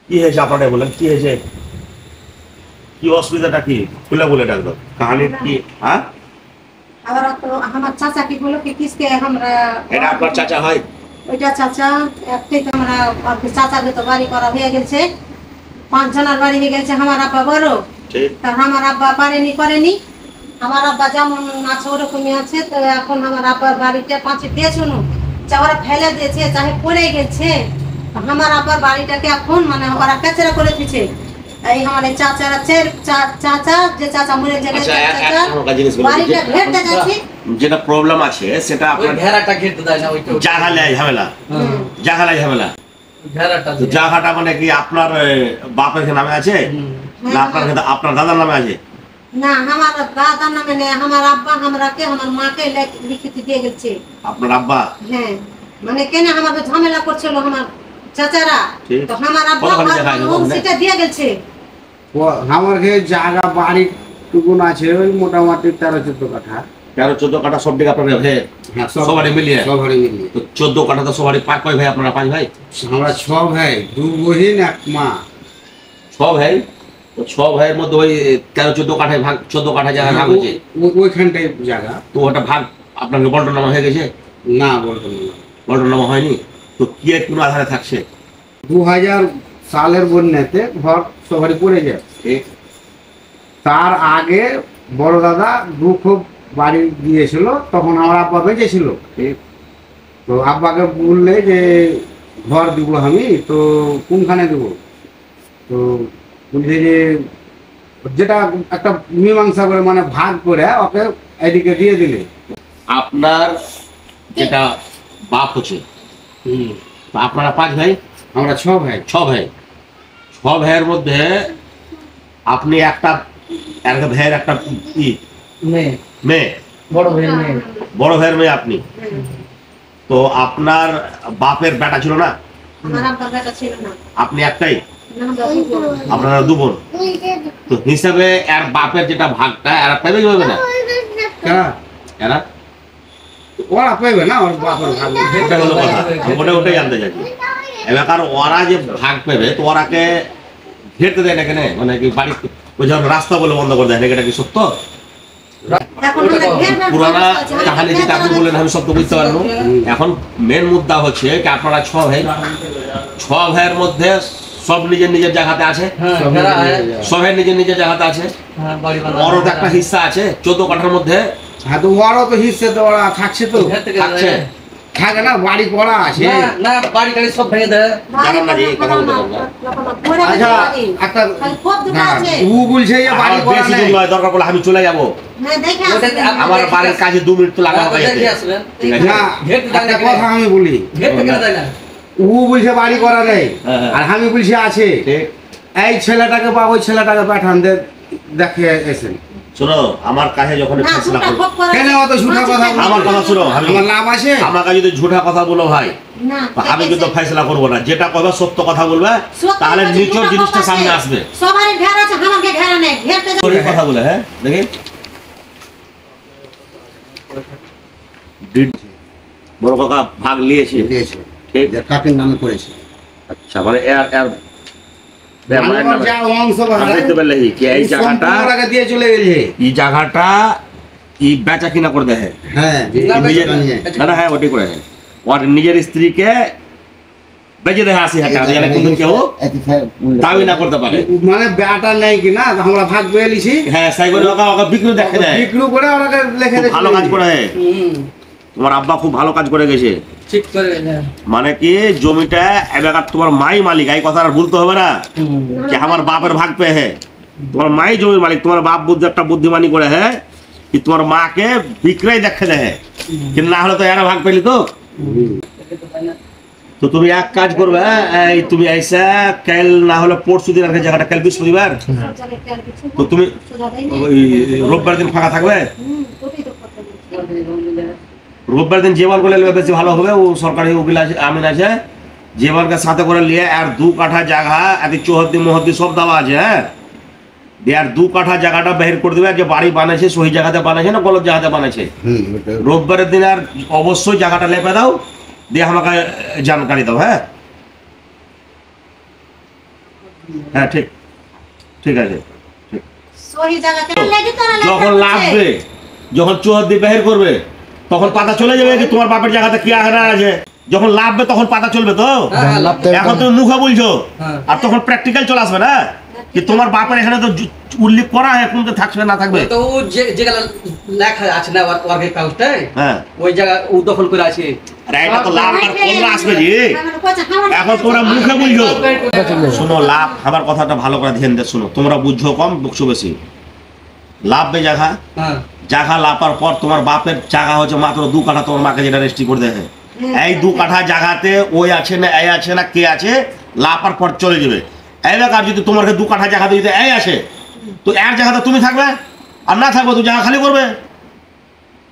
কি হয়েছে আপনারা বলেন, কি হয়েছে, কি অসুবিধাটা কি খুলে বলে ডাকলো কাহিনী কি? হ্যাঁ আবার তো আমার চাচা কি বলো কি কিসকে আমরা এটা আপনার চাচা হয়? ওইটা চাচা একটাই তো আমরা চাচাকে তো বাড়ি করা হয়ে গেছে, 5 জনের বাড়ি হয়ে গেছে। আমার আব্বা বড়, ঠিক। কারণ আমার আব্বা করেনি। আমার আব্বা যেমন আছে ওরকমই আছে। তো এখন আমার আব্বার বাড়িটা 5 দিয়েছে ওরা ফেলে দিয়েছে, চাহে পড়ে গেছে। আমার আব্বার বাড়িটাকে এখন মানে ওরা কাচরা করে দিচ্ছে। এই আমার এই চাচারা চাচা যে চাচা মরে যাবে বাড়িটা ঘেরতে যাচ্ছে। যেটা প্রবলেম আছে সেটা আপনার ঘেরাটা ঘেরতে দেয় না, ওইটা জাগালাই ঝামেলা, জাগালাই ঝামেলা। ঘেরাটা তো জায়গাটা মানে কি আপনার বাপের নামে আছে না আপনার দাদার নামে আছে? না, আমার দাদার নামে নেই। আমার আব্বা আমরাকে আমার মাকে লিখিত দিয়ে গেছে। আপনার আব্বা? হ্যাঁ, মানে কেন আমাকে ঝামেলা করছিল আমার চাচারা, তো আমার আব্বা সেটা দিয়ে গেছে। আমার জায়গা বাড়ি টুকুন আছে ওই মোটামুটি 13-14 কাঠা। 13-14 কাঠা সব দিকে আপনার? হ্যাঁ, সবারই মিলিয়ে। সবারই মিলিয়ে তো 14 কাঠা তো সবারই পাঁচ ভাই, আপনারা 5 ভাই? আমরা 6 ভাই, 2 বহিন 1 মা। 6 ভাই। তো 6 ভাইয়ের মধ্যে ওই 13-14 কাঠায় ভাগ, 14 কাঠা জায়গা ভাগ হয়েছে। ওইখানটাই জায়গা। তো ওটা ভাগ আপনার বল্টনামা হয়ে গেছে? না, বলতো না, বল্টনামা হয়নি। তো কি কোন আধারে থাকছে? 2000 সালের বন্যাতে ঘর সবারই পড়ে যায়। ঠিক। তার আগে বড় দাদা দুঃখ বাড়ি দিয়েছিল, তখন আমার আব্বা বেঁচে ছিল। ঠিক। তো আব্বাকে বললে যে ঘর দিব আমি, তো কোনখানে দেব? তো বলছে যে যেটা একটা মীমাংসা করে মানে ভাগ করে ওকে এদিকে দিয়ে দিলে। আপনার যেটা বাপ হচ্ছে, আপনারা 5 ভাই? আমরা 6 ভাই। 6 ভাই। 6 ভাইয়ের মধ্যে আপনি একটা ভাইয়ের একটা মেয়ে, বড় ভাইয়ের মেয়ে। বড় ভাইয়ের মেয়ে আপনি। তো আপনার বাপের বেটা ছিল না? আমার আব্বার বেটা ছিল না। আপনি একটাই? না, আপনারা 2 বোন। তো হিসাবে এর বাপের যেটা ভাগটা এরা পাইবে কি পাবে না? এরা ওরা পাইবে না, ওর বাপের ভাগ। এটা হলো কথা, ওটাই জানতে চাইছি। এবার ওরা যে ভাগ পাবে তো ওরাকে ঘেরতে দেয় না কেন? মানে কি বাড়ি ওই যখন রাস্তা বলে বন্ধ করে দেয় না, এটা কি সত্য? পুরানা কাহানি যেটা আপনি বললেন আমি সত্য বুঝতে পারবো। এখন মেন মুদ্দা হচ্ছে কি আপনারা 6 ভাই, 6 ভাইয়ের মধ্যে সব নিজের নিজের জায়গাতে আছে, সবাই নিজের নিজের জায়গাতে আছে। ওরও তো একটা হিস্সা আছে 14 কাঠার মধ্যে। হ্যাঁ, তো ওরও তো হিসেবে তো ওরা থাকছে, তো থাকছে থাকে না, বাড়ি করা আছে না, বাড়ি গাড়ি সব ভেঙে দেয়। জানেন না যে কথা বলতে পারবো না। আচ্ছা, একটা ও বলছে যে বাড়ি করা বেশি নেই। দূর নয়, দরকার পড়লে আমি চলে যাবো। আমার বাড়ির কাজে 2 মিনিট তো লাগানো দেখে যাবে। আসবেন। ঠিক আছে। না, ঘেরতে দেয় না একটা কেন? কথা আমি বলি, ঘেরতে কেন দেয় না? ও বলছে বাড়ি করা নেই, হ্যাঁ। আর আমি বলছি আছে। ঠিক। এই ছেলেটাকে বা ওই ছেলেটাকে পাঠান দেখে এসেন। শোনো, আমার কাছে যখন ফেসলা করবো, কেন অত ঝুঠা কথা বলছো? আমার কথা শোনো, আমার লাভ আছে? আমাকে যদি ঝুঠা কথা বলো ভাই, আমি কিন্তু ফেসলা করবো না। যেটা কথা সত্য কথা বলবে, তাহলে নিচের জিনিসটা সামনে আসবে। সবারই ঘের আছে, আমাকে ঘেরা নেই, ঘেরতে সরি কথা বলে। হ্যাঁ, দেখি বড় কাকা ভাগ নিয়েছে। দিয়েছে, ঠিক। যে কাকের নামে করেছে। আচ্ছা, মানে আমার যা অংশ বুঝতে পারলে কি এই জায়গাটা, সম্পূর্ণ টাকা দিয়ে চলে গেছে। এই জায়গাটা এই বেচা কিনা করে দেয়। হ্যাঁ, না, হ্যাঁ ওটাই করে দেয়। ওর নিজের স্ত্রীকে বেঁচে দেয় 80,000 টাকা, কিন্তু কেউ দাবি না করতে পারে। মানে বেটা নেই কি না, আমরা ভাগ পেয়ে লিছি। হ্যাঁ, সাই করে ওকে বিক্রি দেখে দেয়। বিক্রি করে ওরাকে লিখে দেয়। ভালো কাজ করে। তোমার আব্বা খুব ভালো কাজ করে গেছে। ঠিক করে দেয়। মানে কি জমিটা এলাকার তোমার মাই মালিক, এই কথা আর বলতে হবে না যে আমার বাপের ভাগ পেয়ে। হ্যাঁ, তোমার মাই জমির মালিক। তোমার বাপ একটা বুদ্ধিমানি করে হ্যাঁ কি তোমার মাকে বিক্রয় দেখে দেয়, কিন্তু না হলে তো এরা ভাগ পেলি। তো তুমি এক কাজ করবে, এই তুমি আইসা কাল না হলে পরশু দিন, আর জায়গাটা কাল বৃহস্পতিবার, তো তুমি ওই রোববার দিন ফাঁকা থাকবে। রোববার দিন জেমাল করে নেবে, বেশি ভালো হবে। ও সরকারি উকিল আছে, আমিন আছে, জেমালকে সাথে করে নিয়ে আর 2 কাঠা জায়গা এত চৌহদ্দি মহদ্দি সব দেওয়া আছে। হ্যাঁ, দিয়ে আর 2 কাঠা জায়গাটা বের করে দেবে, যে বাড়ি বানাইছে সহি জায়গাতে বানাইছে না গলত জায়গাতে বানাইছে। রোববারের দিন আর অবশ্যই জায়গাটা লেপে দাও, দিয়ে আমাকে জানকারি দাও। হ্যাঁ, হ্যাঁ ঠিক ঠিক আছে ঠিক। সহি জায়গা কেন লেগে তোরা লেখা যখন আছে? লাভবে যখন চৌহদ্দি বাহির করবে তখন পাতা চলে যাবে কি তোমার বাপের জায়গাতে কি আহারা আছে। যখন লাভবে তখন পাতা চলবে তো। হ্যাঁ, লাভতে এখন তুমি মুখে বলছো হ্যাঁ। আর তখন প্র্যাকটিক্যাল চলে আসবে না কি তোমার বাপের এখানে তো উল্লেখ করা হয় কোনটা থাকবে না থাকবে। তো ও যেগুলা লেখা আছে না ওয়ার্কের কাগজটাই হ্যাঁ ওই জায়গা ও দখল করে আছে। আরে এটা তো লাভ আর কোনটা আসবে জি। আমার কথা আমার এখন তোমরা মুখে বলছো শোনো লাভ আমার কথাটা ভালো করে ধ্যান দিয়ে শোনো তোমরা বুঝছো কম বুঝছো বেশি। লাভবে জায়গা হ্যাঁ জায়গা লাপার পর তোমার বাপের জায়গা হচ্ছে মাত্র 2 কাঠা তোমার মাকে যেটা রেজিস্ট্রি করে দেয় এই 2 কাঠা জায়গাতে ওই আছে না এই আছে না কে আছে লাপার পর চলে যাবে। এই আর যদি তোমার 2 কাঠা জায়গাতে যদি এই আসে তো এর জায়গাতে তুমি থাকবে আর না থাকবে তো জায়গা খালি করবে।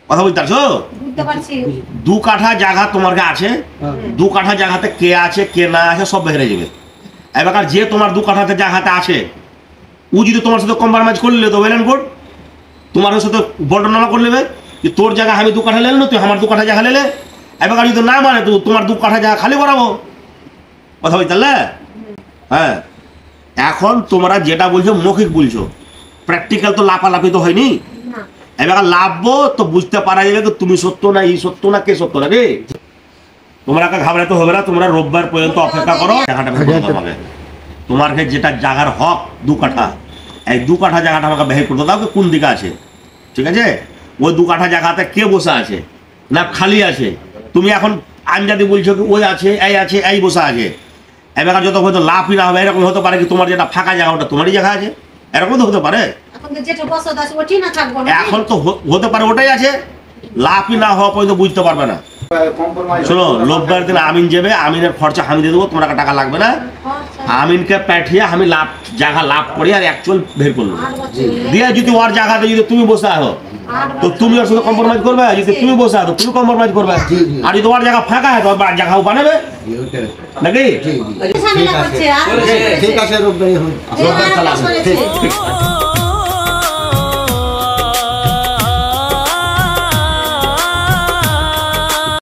কথা বুঝতে পারছো? বুঝতে পারছি 2 কাঠা জায়গা তোমার আছে 2 কাঠা জায়গাতে কে আছে কে না আছে সব বেরিয়ে যাবে। এবার যে তোমার 2 কাঠাতে জায়গাতে আছে ও যদি তোমার সাথে কম্প্রোমাইজ করলে তো ওয়েল এন্ড গুড। তোমার সাথে বর্ণনা করে নেবে যে তোর জায়গা আমি 2 কাঠা লেলে না তুই আমার 2 কাঠা জায়গা লেলে। এবার যদি না মানে তো তোমার 2 কাঠা জায়গা খালি করাবো। কথা বুঝতে পারলে? হ্যাঁ এখন তোমরা যেটা বলছো মৌখিক বলছো প্র্যাকটিক্যাল তো লাপালাপি তো হয়নি। না এবার লাভবো তো বুঝতে পারা যাবে যে তুমি সত্য না এই সত্য না কে সত্য না রে। তোমরা ঘাবড়াতে হবে না তোমরা রোববার পর্যন্ত অপেক্ষা করো জায়গাটা বের করতে হবে। তোমার যেটা জায়গার হক 2 কাঠা এই 2 কাঠা জায়গাটা আমাকে বের করতে দাও কোন দিকে আছে ঠিক আছে। ওই 2 কাঠা জায়গাতে কে বসে আছে না খালি আছে তুমি এখন আঞ্জাদি বলছো কি ওই আছে এই বসে আছে। এবার যত হয়তো লাভই না হবে এরকম হতে পারে কি তোমার যেটা ফাঁকা জায়গা ওটা তোমারই জায়গা আছে এরকম তো হতে পারে। এখন তো যেটা বসত আছে ওটি না থাকবো না এখন তো হতে পারে ওটাই আছে লাভই না হওয়া পর্যন্ত বুঝতে পারবে না। কম্প্রোমাইজ শোনো রোববার দিন আমিন যাবে আমিনের খরচা আমি দিয়ে দেবো তোমার টাকা লাগবে না। আমিনকে পাঠিয়ে আমি লাভ জায়গা লাভ করি আর অ্যাকচুয়াল বের করলো দিয়ে যদি ওর জায়গাতে যদি তুমি বসে আছো তো তুমি ওর সাথে কম্প্রোমাইজ করবে যদি তুমি বসে আছো তুমি কম্প্রোমাইজ করবে আর যদি ওর জায়গা ফাঁকা হয় তো জায়গাও বানাবে নাকি। ঝামেলা করছে আর ঠিক আছে ঠিক আছে রোববারই হবে। ঠিক